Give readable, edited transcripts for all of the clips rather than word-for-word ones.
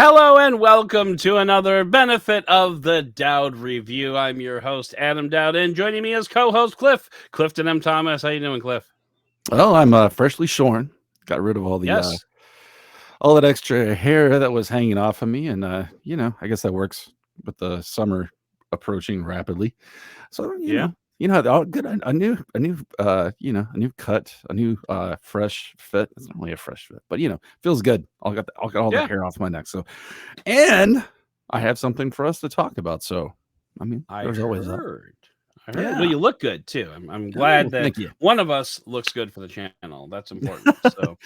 Hello and welcome to another benefit of the Doud Review. I'm your host, Adam Doud, and joining me as co-host Clifton M. Thomas. How you doing, Cliff? Well, I'm freshly shorn. Got rid of all the all that extra hair that was hanging off of me, and I guess that works with the summer approaching rapidly. So good a new a new cut, a new fresh fit. It's not really a fresh fit, but feels good. I'll get all the hair off my neck. So, and I have something for us to talk about. So, I mean, there's always that. I heard. Well, you look good too. I'm glad that one of us looks good for the channel. That's important. So,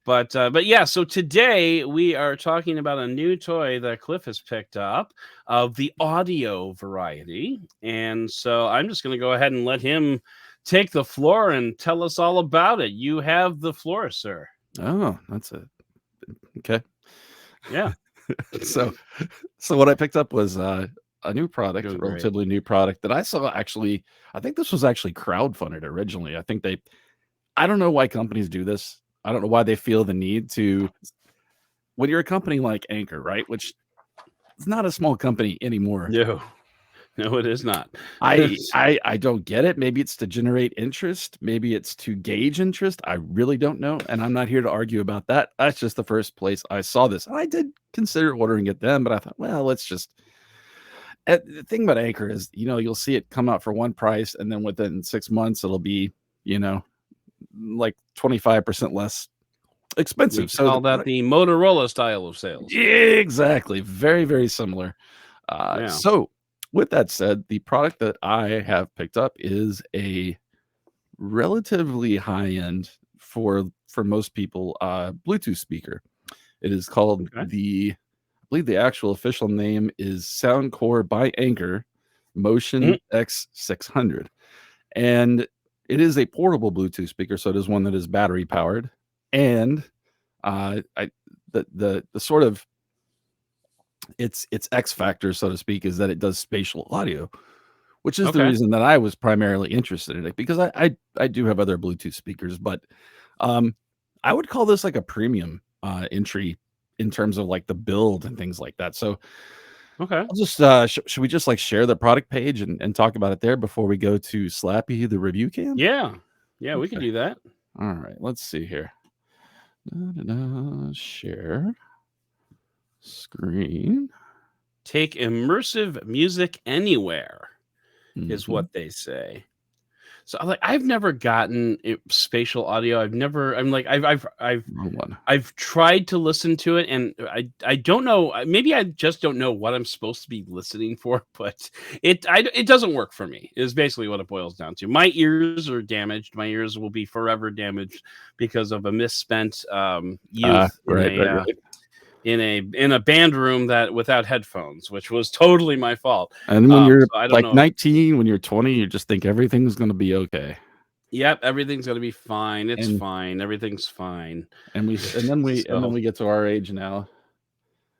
but yeah. So today we are talking about a new toy that Cliff has picked up of the audio variety, and so I'm just going to go ahead and let him take the floor and tell us all about it. You have the floor, sir. Oh, that's it. Okay. Yeah. so what I picked up was a new product, a relatively new product that I saw. Actually, I think this was actually crowdfunded originally. I don't know why companies do this. I don't know why they feel the need to, when you're a company like Anker, right? Which is not a small company anymore. No, it is not. I don't get it. Maybe it's to generate interest. Maybe it's to gauge interest. I really don't know. And I'm not here to argue about that. That's just the first place I saw this. And I did consider ordering it then, but I thought, well, let's just. The thing about Anker is, you'll see it come out for one price, and then within 6 months, it'll be, like 25% less expensive. So call that the Motorola style of sales. Exactly. Very, very similar. So with that said, the product that I have picked up is a relatively high end for most people, Bluetooth speaker. It is called I believe the actual official name is Soundcore by Anker Motion X600. And it is a portable Bluetooth speaker, so it is one that is battery powered. And the sort of its X factor, so to speak, is that it does spatial audio, which is the reason that I was primarily interested in it, because I do have other Bluetooth speakers, but I would call this like a premium entry in terms of like the build and things like that. So, I'll just should we just like share the product page and talk about it there before we go to Slappy, the review cam? Yeah, we can do that. All right, let's see here. Share screen. Take immersive music anywhere is what they say. So I've never gotten spatial audio. I've tried to listen to it, and I don't know. Maybe I just don't know what I'm supposed to be listening for, but it doesn't work for me. Is basically what it boils down to. My ears are damaged. My ears will be forever damaged because of a misspent youth in a band room that without headphones, which was totally my fault. And when you're 19, when you're 20, you just think everything's going to be okay. Yep, everything's going to be fine. It's fine. Everything's fine. And then we get to our age now.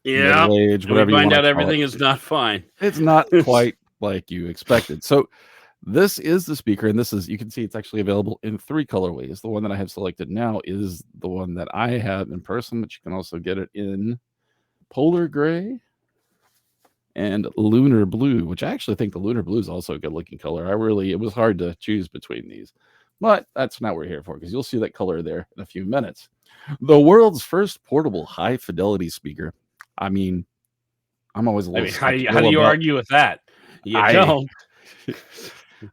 Yeah, age, whatever we find out everything is not fine. It's not quite like you expected. So this is the speaker, and you can see it's actually available in 3 colorways. The one that I have selected now is the one that I have in person, but you can also get it in polar gray and lunar blue, which I actually think the lunar blue is also a good looking color. It was hard to choose between these, but that's not what we're here for, because you'll see that color there in a few minutes. The world's first portable high fidelity speaker. I mean, I'm always a little how do you argue with that? Don't.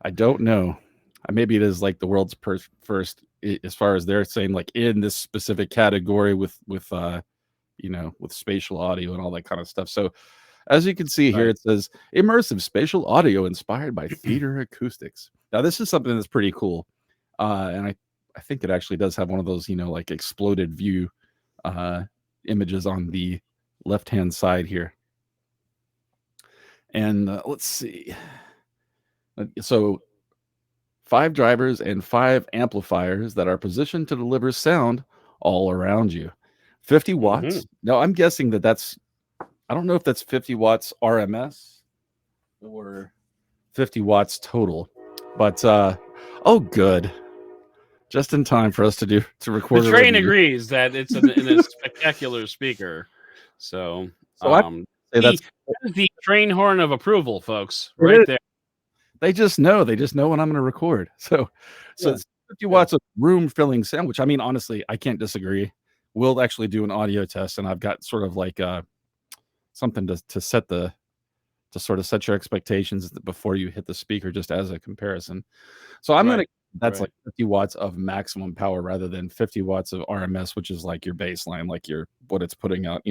I don't know. Maybe it is like the world's first, as far as they're saying, like in this specific category with spatial audio and all that kind of stuff. So as you can see here, it says immersive spatial audio inspired by theater acoustics. Now this is something that's pretty cool. And I think it actually does have one of those, like exploded view images on the left-hand side here. And let's see. So 5 drivers and 5 amplifiers that are positioned to deliver sound all around you. 50 watts. Now I'm guessing that's, I don't know if that's 50 watts RMS or 50 watts total, but oh good. Just in time for us to record. The train agrees that it's a spectacular speaker. So, I say that is the train horn of approval, folks, right there. They just know when I'm going to record. So it's 50 watts of room filling sound, which I mean, honestly, I can't disagree. We'll actually do an audio test, and I've got sort of like something to sort of set your expectations before you hit the speaker, just as a comparison. So I'm gonna that's like 50 watts of maximum power rather than 50 watts of RMS, which is like your baseline, like what it's putting out.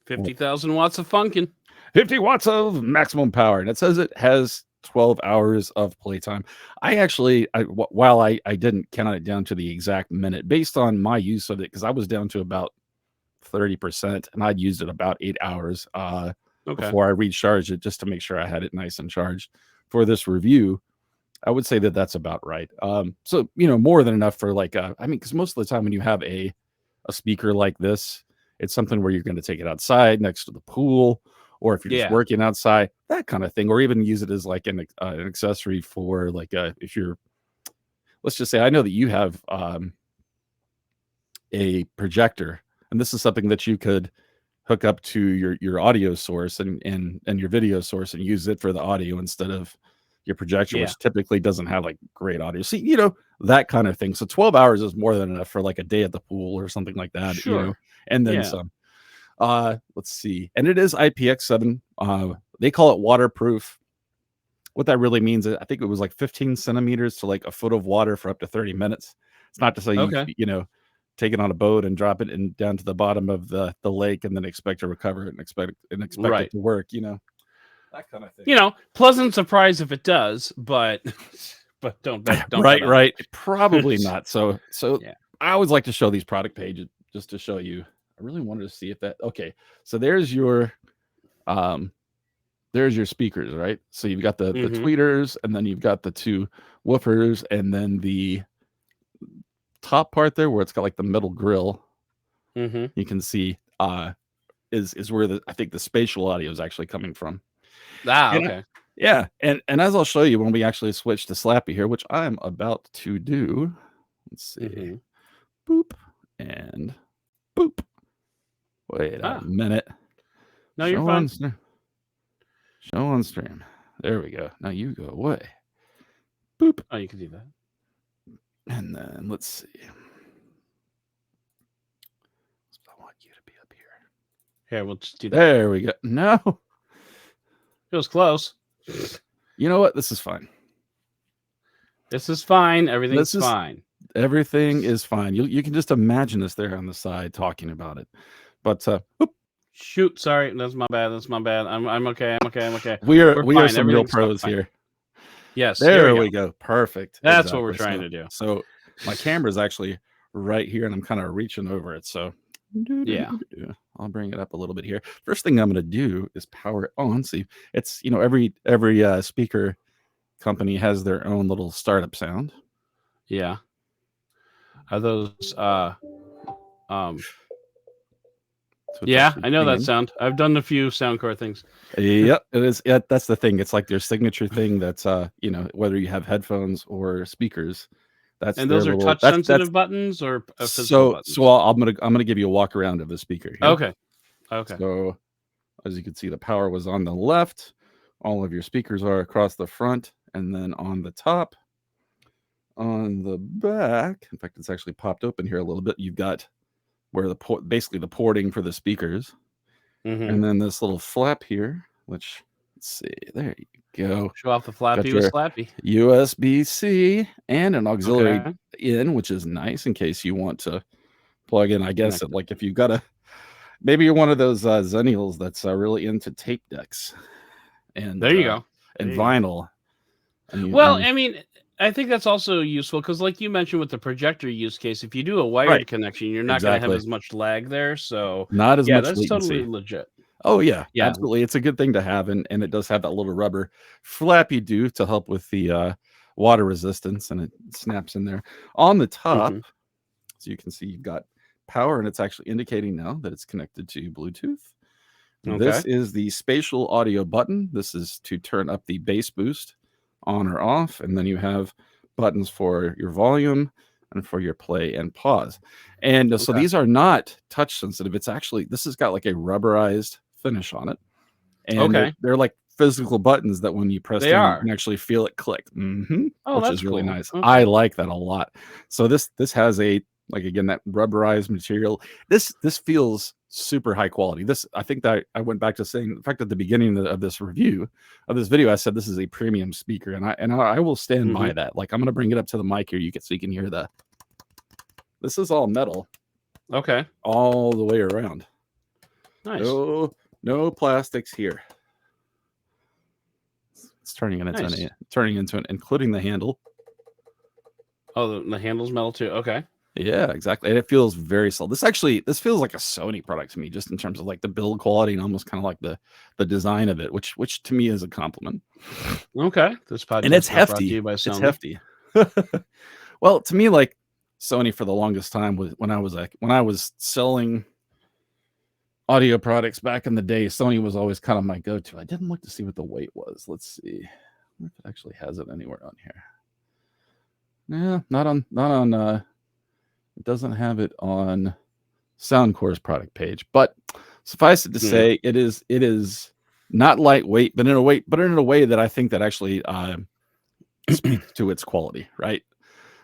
50,000 watts of funkin'. 50 watts of maximum power, and it says it has 12 hours of playtime. While I didn't count it down to the exact minute based on my use of it, because I was down to about 30% and I'd used it about 8 hours before I recharged it, just to make sure I had it nice and charged for this review. I would say that that's about right. So more than enough for like because most of the time when you have a speaker like this, it's something where you're going to take it outside next to the pool, or if you're just working outside, that kind of thing, or even use it as like an accessory for like if you're, let's just say, I know that you have a projector, and this is something that you could hook up to your audio source and your video source and use it for the audio instead of your projector, which typically doesn't have like great audio. See, that kind of thing. So 12 hours is more than enough for like a day at the pool or something like that, and then some. Let's see. And it is IPX7. They call it waterproof. What that really means is I think it was like 15 centimeters to like a foot of water for up to 30 minutes. It's not to say you take it on a boat and drop it down to the bottom of the lake and then expect to recover it and expect it to work, that kind of thing. Pleasant surprise if it does, but don't right. Probably not. So I always like to show these product pages just to show you. I really wanted to see if that so there's your speakers, right? So you've got the tweeters, and then you've got the two woofers, and then the top part there where it's got like the metal grill, you can see is where I think the spatial audio is actually coming from. Okay. And as I'll show you when we actually switch to Slappy here, which I'm about to do. Let's see. Boop and boop. Wait a minute. No, you're fine. Show on stream. There we go. Now you go away. Boop. Oh, you can do that. And then let's see. I want you to be up here. Here, we'll just do that. There we go. No. It was close. You know what? This is fine. This is fine. Everything's fine. Everything is fine. You can just imagine us there on the side talking about it. But shoot, sorry, that's my bad. I'm okay. We are some real pros here. Yes, there we go. Perfect. That's what we're trying to do. So my camera is actually right here, and I'm kind of reaching over it. So I'll bring it up a little bit here. First thing I'm going to do is power it on. See, it's every speaker company has their own little startup sound. Yeah. Are those I know that sound. I've done a few Soundcore things. Yep, it is. Yeah, that's the thing. It's like their signature thing. That's whether you have headphones or speakers. And those are touch sensitive buttons or physical buttons? So I'm gonna give you a walk around of the speaker here. Okay. So as you can see, the power was on the left. All of your speakers are across the front, and then on the top, on the back. In fact, it's actually popped open here a little bit. You've got where basically the porting for the speakers, and then this little flap here, which let's see, there you go. Show off the flappy with Slappy. USB-C and an auxiliary in, which is nice in case you want to plug in. I guess like if you've got maybe you're one of those Zennials that's really into tape decks, and there you go, and vinyl. I mean, I think that's also useful because, like you mentioned with the projector use case, if you do a wired connection, you're not going to have as much lag there. So not as much that's latency. Totally legit. Oh yeah, absolutely. It's a good thing to have, and it does have that little rubber flappy do to help with the water resistance, and it snaps in there. On the top, so you can see you've got power, and it's actually indicating now that it's connected to Bluetooth. This is the spatial audio button. This is to turn up the bass boost on or off, and then you have buttons for your volume, and for your play and pause. And so these are not touch sensitive. It's actually, this has got like a rubberized finish on it. And they're like physical buttons that when you press them, you can actually feel it click, which is really nice. I like that a lot. So this has a, like, again, that rubberized material. This feels super high quality. This, I think that I went back to saying, in fact, at the beginning of this review of this video, I said this is a premium speaker, and I will stand by that. Like, I'm gonna bring it up to the mic here, so you can hear that. This is all metal, all the way around. Nice. No plastics here. It's turning into an, including the handle. Oh, the handle's metal too. Okay. Yeah, exactly. And it feels very solid. This feels like a Sony product to me, just in terms of like the build quality and almost kind of like the design of it, which to me is a compliment. Okay. This podcast, and it's hefty. By It's hefty. Well, to me, like, Sony for the longest time was when I was selling audio products back in the day, Sony was always kind of my go-to. I didn't look to see what the weight was. Let's see if it actually has it anywhere on here. Yeah, not on it doesn't have it on Soundcore's product page, but suffice it to say, it is not lightweight, but in a way that I think that actually speaks to its quality, right?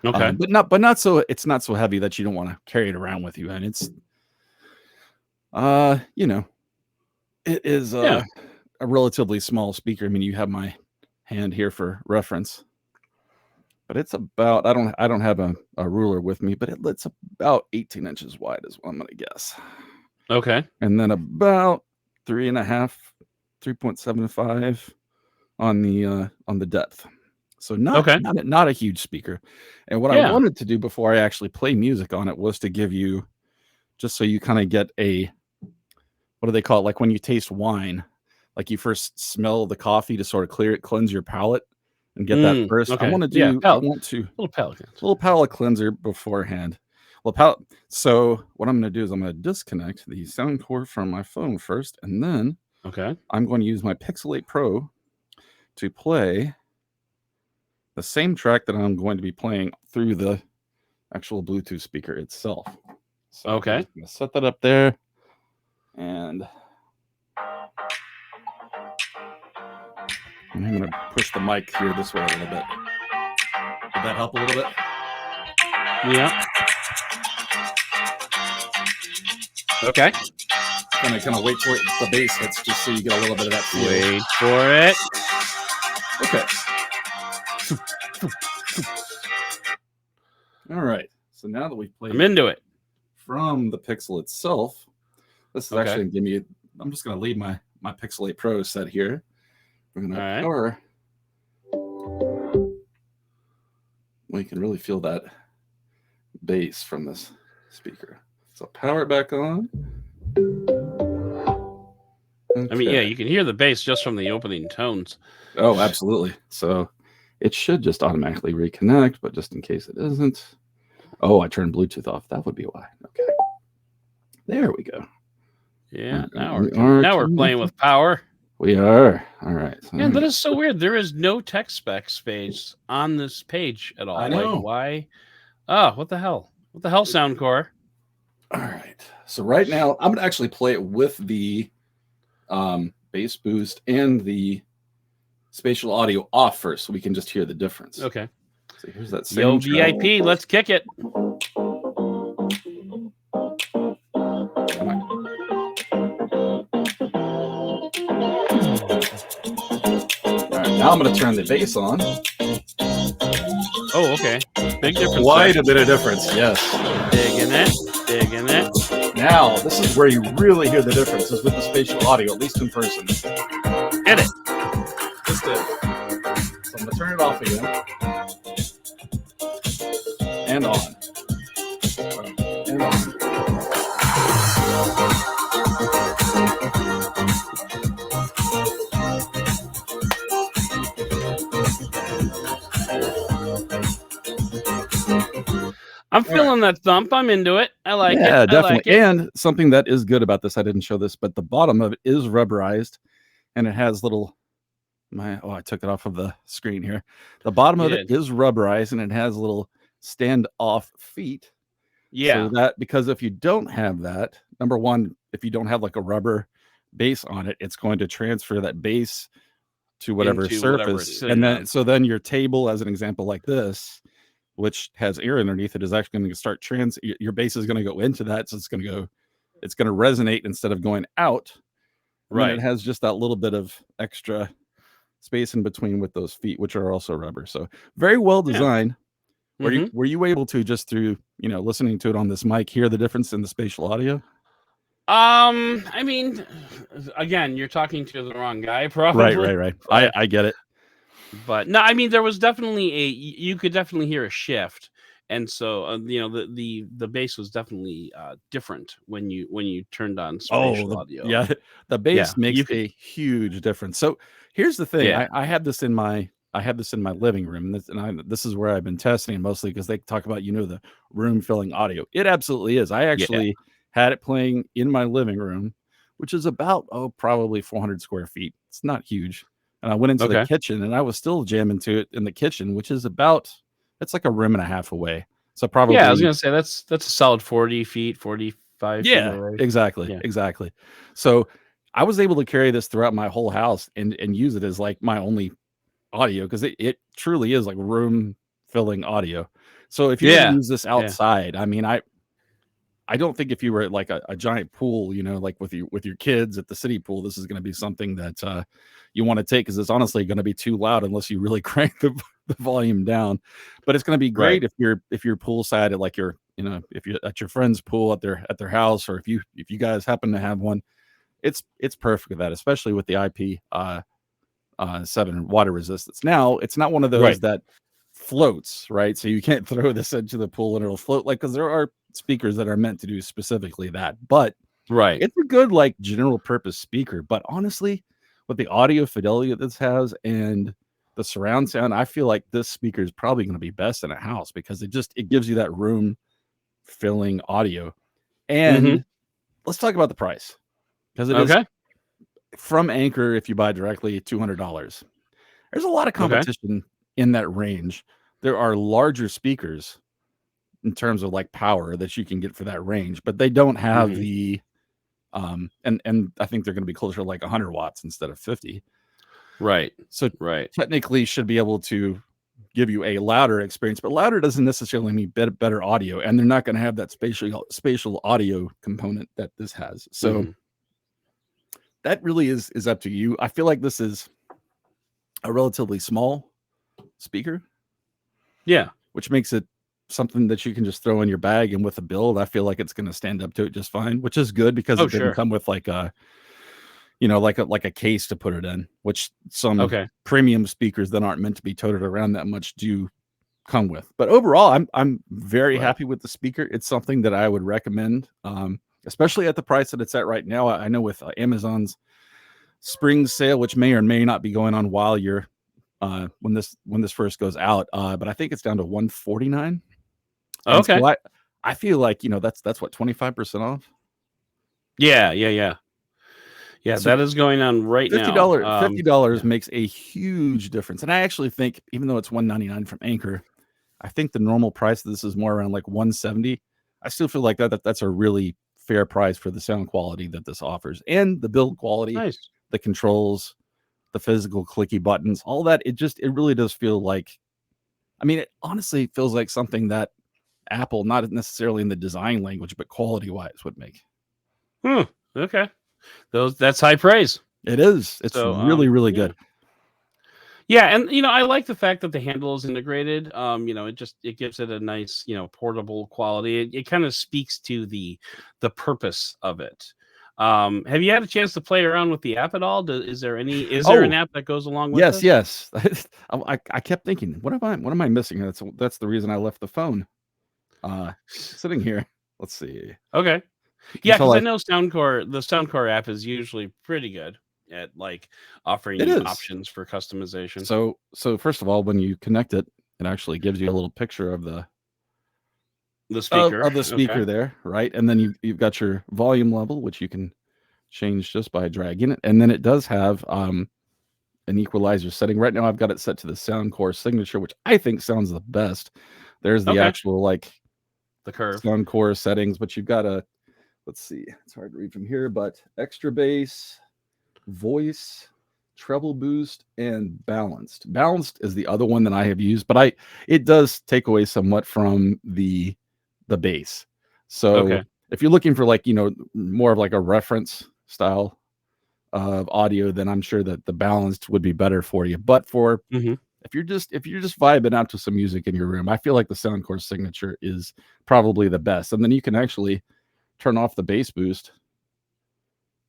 Okay. But not so, it's not so heavy that you don't want to carry it around with you. And it's it is a relatively small speaker. I mean, you have my hand here for reference. But it's about, I don't have a ruler with me, but it's about 18 inches wide is what I'm going to guess. Okay. And then about 3.75 on the depth. So not a huge speaker. And what I wanted to do before I actually play music on it was to give you, just so you kind of get a, what do they call it? Like when you taste wine, like you first smell the coffee to sort of cleanse your palate. And get that first. I want to do. I want to little palate cleanser beforehand. So what I'm going to do is I'm going to disconnect the Soundcore from my phone first, and then I'm going to use my Pixel 8 Pro to play the same track that I'm going to be playing through the actual Bluetooth speaker itself. So I'm going to set that up there, and I'm going to push the mic here this way a little bit. Did that help a little bit? Yeah. Okay. I'm going to kind of wait for it, the bass hits, just so you get a little bit of that feel. Wait for it. Okay. All right. So now that we've played, I'm into it. From the Pixel itself, this is actually going to give me, I'm just going to leave my Pixel 8 Pro set here. We're going to power. Well, you can really feel that bass from this speaker. So power it back on. I mean, yeah, you can hear the bass just from the opening tones. Oh, absolutely. So it should just automatically reconnect, but just in case it isn't. Oh, I turned Bluetooth off. That would be why. Okay. There we go. Yeah, now we're playing with power. We are. All right. So that is so weird. There is no tech specs page on this page at all. I know. Like, why? Oh, what the hell? What the hell, Soundcore? All right. So right now, I'm going to actually play it with the bass boost and the spatial audio off first, so we can just hear the difference. Okay. So here's that same VIP. Let's kick it. Now I'm going to turn the bass on. Oh, okay. Big difference. Quite a bit of difference, yes. Digging it. Now, this is where you really hear the difference, is with the spatial audio, at least in person. Get it. Just did. So I'm going to turn it off again. And on. And on. I'm feeling that thump. I'm into it. I like it. Yeah, definitely. Like it. And something that is good about this, I didn't show this, but the bottom of it is rubberized, and it has little. I took it off of the screen here. The bottom of it is rubberized, and it has little stand-off feet. Yeah. So that, because if you don't have that, number one, if you don't have like a rubber base on it, it's going to transfer that base to whatever surface, and then then your table, as an example like this, which has air underneath it, is actually going to start your base is going to go into that, so it's going to resonate instead of going out. Right. And it has just that little bit of extra space in between with those feet, which are also rubber. So very well designed. Yeah. Were you able to, just through listening to it on this mic, hear the difference in the spatial audio? I mean, again, you're talking to the wrong guy, probably. Right. I get it. But no, I mean, there was definitely you could definitely hear a shift. And so, the bass was definitely different when you turned on spatial audio. Yeah, the bass makes a huge difference. So here's the thing: I had this in my living room, and this is where I've been testing mostly, because they talk about the room filling audio. It absolutely is. I actually had it playing in my living room, which is about probably 400 square feet. It's not huge. And I went into the kitchen, and I was still jamming to it in the kitchen, which is it's like a room and a half away. So probably, I was gonna say that's a solid 40 feet, 45 feet away. Exactly. So I was able to carry this throughout my whole house and use it as like my only audio, because it truly is like room filling audio. So if you use this outside, I mean, I don't think if you were at like a giant pool, like with your kids at the city pool, this is going to be something that you want to take, because it's honestly going to be too loud unless you really crank the volume down. But it's going to be great if you're poolside at like if you're at your friend's pool at their house, or if you guys happen to have one. It's perfect with that, especially with the IP7 water resistance. Now, it's not one of those that floats, right? So you can't throw this into the pool and it'll float, because there are speakers that are meant to do specifically that. But it's a good like general purpose speaker. But honestly, with the audio fidelity that this has and the surround sound, I feel like this speaker is probably going to be best in a house, because it gives you that room filling audio. And let's talk about the price, because it is from Anker. If you buy directly, $200. There's a lot of competition in that range. There are larger speakers in terms of like power that you can get for that range, but they don't have the and I think they're going to be closer to like 100 watts instead of 50. So technically should be able to give you a louder experience, but louder doesn't necessarily mean better audio, and they're not going to have that spatial audio component that this has. So that really is up to you. I feel like this is a relatively small speaker, which makes it something that you can just throw in your bag, and with a build, I feel like it's going to stand up to it just fine, which is good, because it didn't come with like a like a case to put it in, which some premium speakers that aren't meant to be toted around that much do come with. But overall, I'm very happy with the speaker. It's something that I would recommend, especially at the price that it's at right now. I know with Amazon's spring sale, which may or may not be going on while you're when this first goes out, but I think it's down to $149. So I feel like that's what, 25% off. Yeah, so that is going on right now. $50 makes a huge difference. And I actually think, even though it's $199 from Anker, I think the normal price of this is more around like $170. I still feel like that's a really fair price for the sound quality that this offers, and the build quality, the controls, the physical clicky buttons, all that. It really does feel like, I mean, it honestly feels like something that Apple, not necessarily in the design language, but quality wise, would make. Okay. That's high praise. It is. It's really good. Yeah, and I like the fact that the handle is integrated. It gives it a nice, portable quality. It kind of speaks to the purpose of it. Have you had a chance to play around with the app at all? Is there an app that goes along with it? Yes. I kept thinking, what am I missing? That's the reason I left the phone sitting here. Let's see. Okay. Yeah, because I know the Soundcore app is usually pretty good at like offering you options for customization. So first of all, when you connect it, it actually gives you a little picture of the speaker of the speaker there, right? And then you've got your volume level, which you can change just by dragging it, and then it does have an equalizer setting. Right now, I've got it set to the Soundcore signature, which I think sounds the best. There's the actual like the curve Soundcore settings, but you've got a, let's see, it's hard to read from here, but extra bass, voice, treble boost, and balanced. Balanced is the other one that I have used, but it does take away somewhat from the bass. So if you're looking for like, you know, more of like a reference style of audio, then I'm sure that the balanced would be better for you. But for if you're just vibing out to some music in your room, I feel like the Soundcore Signature is probably the best. And then you can actually turn off the bass boost.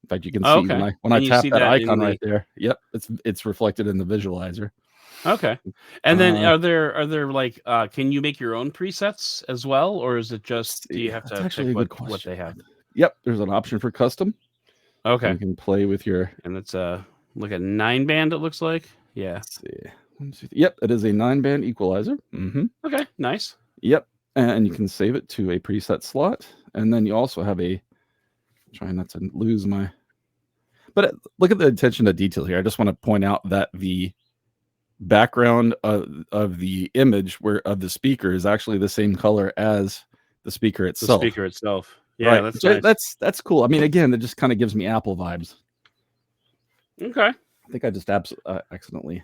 In fact, you can see when I tap that icon right there. Yep, it's reflected in the visualizer. Okay. And then are there like can you make your own presets as well, or is it just do you have to pick what they have? Yep, there's an option for custom. Okay. So you can play with your, and it's like a 9-band, it looks like. Yeah. Let's see. Yep, it is a 9-band equalizer. Okay, nice. Yep, and you can save it to a preset slot, and then you also have a, trying not to lose my, but look at the attention to detail here. I just want to point out that the background of the image of the speaker is actually the same color as the speaker itself. The speaker itself. Yeah, right. That's nice. That's cool. I mean, again, it just kind of gives me Apple vibes. Okay. I think I just accidentally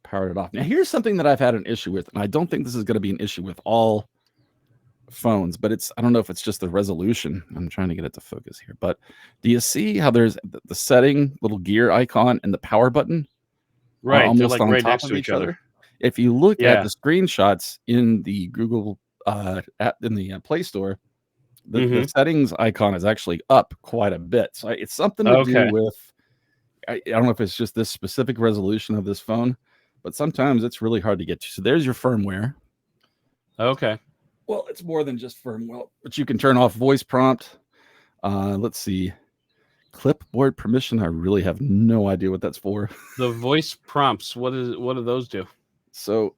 powered it off. Now, here's something that I've had an issue with, and I don't think this is going to be an issue with all phones, but I don't know if it's just the resolution. I'm trying to get it to focus here, but do you see how there's the setting little gear icon and the power button? Right, almost they're like on right top next of to each other. If you look at the screenshots in the Google app in the Play Store, the settings icon is actually up quite a bit. So it's something to do with, I don't know if it's just this specific resolution of this phone, but sometimes it's really hard to get to. So there's your firmware. Okay. Well, it's more than just firmware, but you can turn off voice prompt. Let's see. Clipboard permission. I really have no idea what that's for. The voice prompts. What do those do? So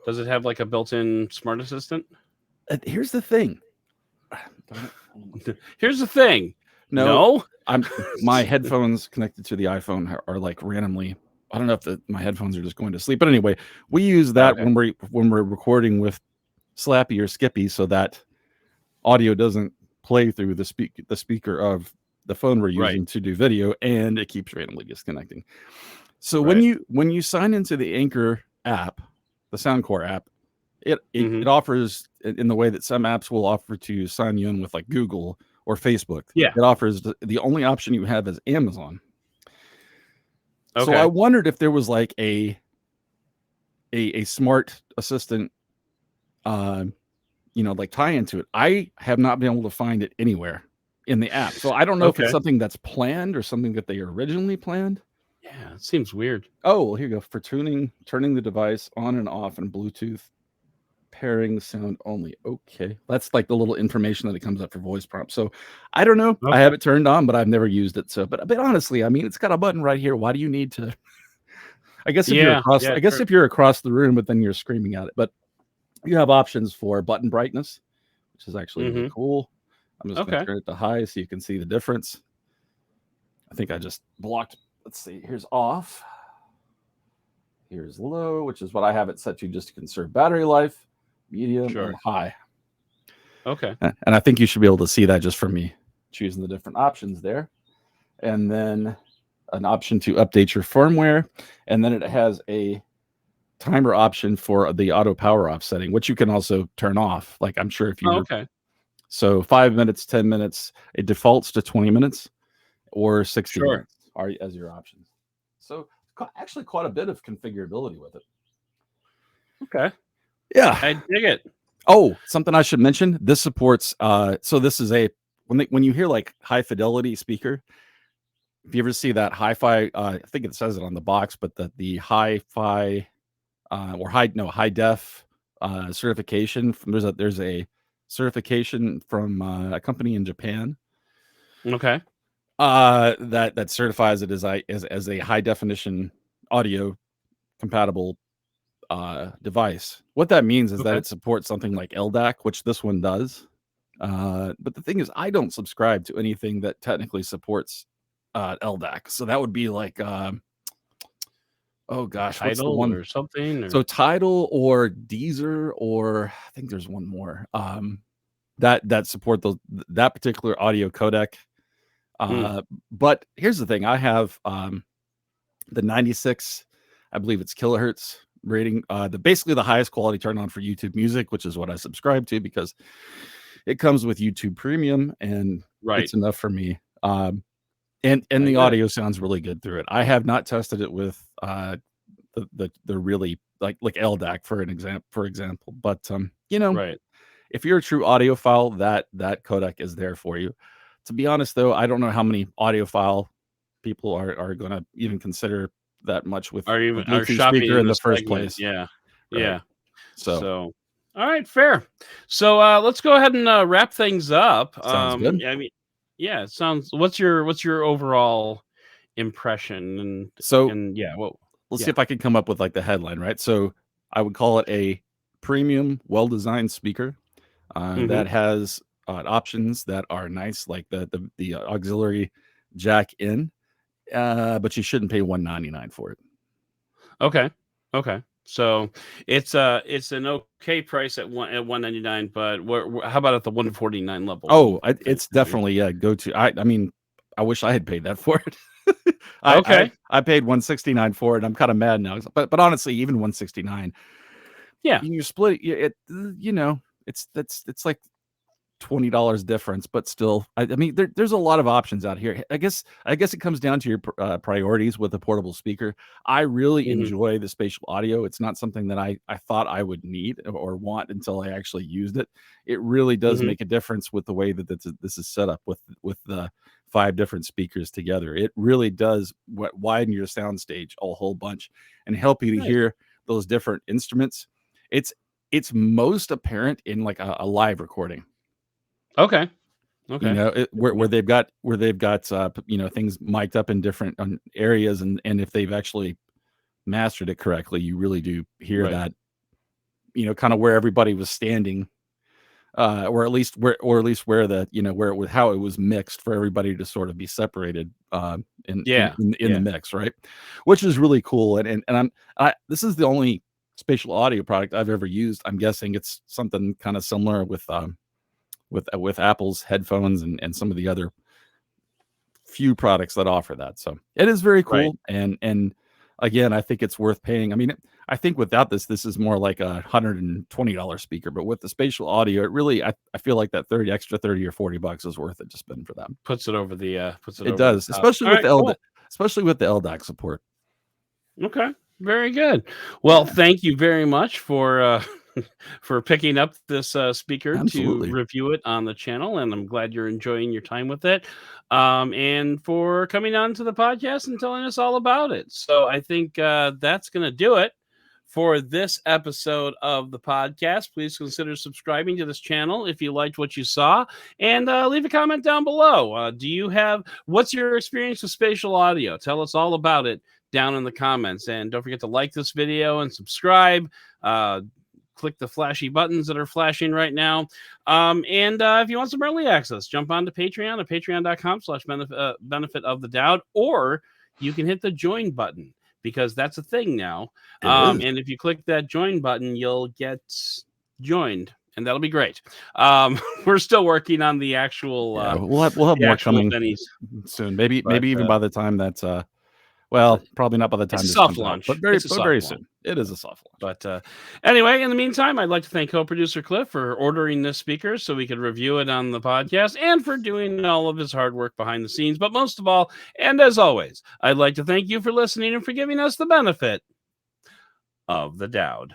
does it have like a built-in smart assistant? Here's the thing. Here's the thing. No. My headphones connected to the iPhone are like randomly. I don't know if my headphones are just going to sleep, but anyway, we use that when we're recording with Slappy or Skippy, so that audio doesn't play through the speaker of the phone we're using to do video, and it keeps randomly disconnecting. So when you sign into the Anker app, the Soundcore app, it offers, in the way that some apps will offer to sign you in with like Google or Facebook. Yeah, it offers the only option you have is Amazon. So I wondered if there was like a smart assistant, like tie into it. I have not been able to find it anywhere in the app. So I don't know if it's something that's planned or something that they originally planned. Yeah, it seems weird. Oh, well, here you go. For turning the device on and off and Bluetooth pairing sound only. Okay. That's like the little information that it comes up for voice prompt. So I don't know. I have it turned on, but I've never used it. So, but honestly, I mean, it's got a button right here. Why do you need to? I guess if you're across the room, but then you're screaming at it. But you have options for button brightness, which is actually really cool. I'm just going to turn it to high so you can see the difference. I think I just blocked. Let's see. Here's off. Here's low, which is what I have it set to, just to conserve battery life. Medium and high. Okay. And I think you should be able to see that just from me choosing the different options there. And then an option to update your firmware. And then it has a timer option for the auto power off setting, which you can also turn off. Like I'm sure if you so 5 minutes, 10 minutes, it defaults to 20 minutes or 60 minutes are as your options. So actually quite a bit of configurability with it. Okay. Yeah. I dig it. Oh, something I should mention. This supports so this is when you hear like high fidelity speaker, if you ever see that hi-fi, I think it says it on the box, but the hi-fi or high def certification there's a certification from a company in Japan. Okay. That certifies it as a high definition audio compatible device. What that means is that it supports something like LDAC, which this one does. But the thing is, I don't subscribe to anything that technically supports LDAC. So that would be like Oh gosh, what's the Tidal one? or something? Or... So Tidal or Deezer, or I think there's one more that support that particular audio codec. But here's the thing: I have the 96, I believe it's kilohertz rating, basically the highest quality turn on for YouTube Music, which is what I subscribe to because it comes with YouTube Premium, and it's enough for me. And the audio sounds really good through it. I have not tested it with the really like LDAC for example, but you know, if you're a true audiophile, that codec is there for you. To be honest, though, I don't know how many audiophile people are going to even consider that much with a Bluetooth speaker in the first place. Yeah, right? Yeah. So all right, fair. So let's go ahead and wrap things up. Sounds good. I mean, yeah, it sounds. What's your overall impression? And yeah, well, let's see if I can come up with like the headline, right? So I would call it a premium, well-designed speaker that has options that are nice, like the auxiliary jack in, but you shouldn't pay $199 for it. Okay. So it's an okay price at $199, but how about at the $149 level? Oh, it's definitely go to. I mean, I wish I had paid that for it. I paid $169 for it. I'm kind of mad now, but honestly, even $169, you split it. You know, it's like $20 difference, but still, I mean, there's a lot of options out here. I guess it comes down to your priorities with a portable speaker. I really enjoy the spatial audio. It's not something that I thought I would need or want until I actually used it. It really does make a difference with the way that this is set up with the 5 different speakers together. It really does widen your soundstage a whole bunch and help you to hear those different instruments. It's most apparent in like a live recording. Okay. You know, where they've got you know, things mic'd up in different areas, and if they've actually mastered it correctly, you really do hear that, you know, kind of where everybody was standing, or at least where the, you know, where how it was mixed for everybody to sort of be separated in the mix, right? Which is really cool. And this is the only spatial audio product I've ever used. I'm guessing it's something kind of similar with Apple's headphones and some of the other few products that offer that. So it is very cool. And again, I think it's worth paying. I mean, I think without this is more like $120 speaker, but with the spatial audio, it really, I feel like that extra 30 or $40 is worth it to spend for them. Puts it over the, it does, especially with the LDAC support. Okay. Very good. Well, thank you very much for picking up this speaker to review it on the channel, and I'm glad you're enjoying your time with it, and for coming on to the podcast and telling us all about it. So I think that's going to do it for this episode of the podcast. Please consider subscribing to this channel if you liked what you saw, and leave a comment down below. What's your experience with spatial audio? Tell us all about it down in the comments, and don't forget to like this video and subscribe. Click the flashy buttons that are flashing right now. And if you want some early access, jump onto Patreon at patreon.com/benefit of the Doud, or you can hit the join button, because that's a thing now. And if you click that join button, you'll get joined, and that'll be great. We're still working on the actual. We'll have more coming soon. Maybe even by the time that's well, probably not by the time it's a soft launch, but very soon. It is a soft launch. But anyway, in the meantime, I'd like to thank co-producer Cliff for ordering this speaker so we could review it on the podcast, and for doing all of his hard work behind the scenes. But most of all, and as always, I'd like to thank you for listening and for giving us the benefit of the Doud.